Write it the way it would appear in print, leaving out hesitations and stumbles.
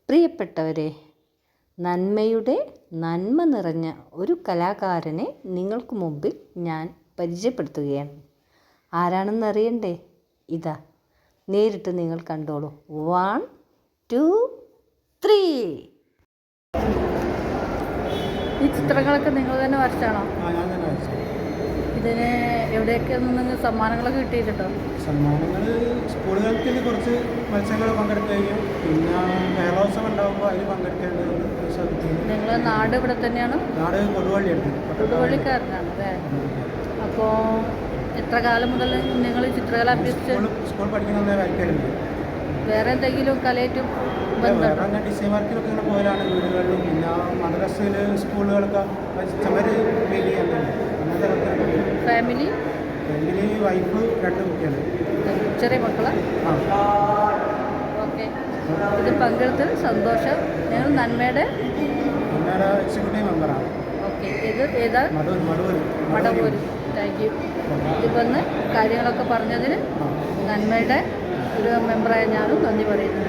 പ്രിയപ്പെട്ടവരെ, നന്മയുടെ നന്മ നിറഞ്ഞ ഒരു കലാകാരനെ നിങ്ങൾക്ക് മുമ്പിൽ ഞാൻ പരിചയപ്പെടുത്തുകയാണ്. ആരാണെന്നറിയണ്ടേ? ഇതാ, നേരിട്ട് നിങ്ങൾ കണ്ടോളൂ. 1, 2, 3. ഈ ചിത്രങ്ങളൊക്കെ നിങ്ങൾ തന്നെ വരച്ചാണോ? ഇതിന് എവിടെയൊക്കെ നിന്ന് സമ്മാനങ്ങളൊക്കെ കിട്ടിയിട്ടുണ്ടോ? സമ്മാനങ്ങൾ സ്കൂൾ തലത്തിൽ കുറച്ച് മത്സരങ്ങൾ പങ്കെടുക്കുകയും പിന്നെ കേരളോത്സവം ഉണ്ടാകുമ്പോൾ അതിൽ പങ്കെടുക്കേണ്ടത്. നിങ്ങളുടെ നാട് ഇവിടെ തന്നെയാണ്? നാട് കൊടുവള്ളി ഉണ്ട്. കൊടുവള്ളിക്കാരനാണ് അല്ലേ? അപ്പോൾ എത്ര കാലം മുതൽ നിങ്ങൾ ചിത്രകല അഭ്യസിച്ച്? സ്കൂൾ പഠിക്കുന്ന വരയ്ക്കലുണ്ട്. വേറെ എന്തെങ്കിലും കലയായിട്ടും വേറെ ഡിസൈൻ വർക്കിലൊക്കെ ഇങ്ങനെ പോയാലാണ് വീടുകളിലും പിന്നെ മദ്രസയിൽ സ്കൂളുകളൊക്കെ ചുമര് പെയിൻറ്റ് ചെയ്യാറുണ്ട്. അങ്ങനത്തെ ഫാമിലി വൈഫ് 2 കുട്ടികൾ. ചെറിയ മക്കളാ? ഓക്കെ, ഇത് പങ്കെടുത്തത് സന്തോഷം. ഞങ്ങൾ നന്മയുടെ എക്സിക്യൂട്ടീവ് മെമ്പറാണ്. ഓക്കെ, ഇത് ഏതാ? മടവൂര്. Thank you. ഇതിപ്പോൾ ഒന്ന് കാര്യങ്ങളൊക്കെ പറഞ്ഞതിന് നന്മയുടെ ഒരു മെമ്പറായ ഞാനും നന്ദി പറയുന്നു.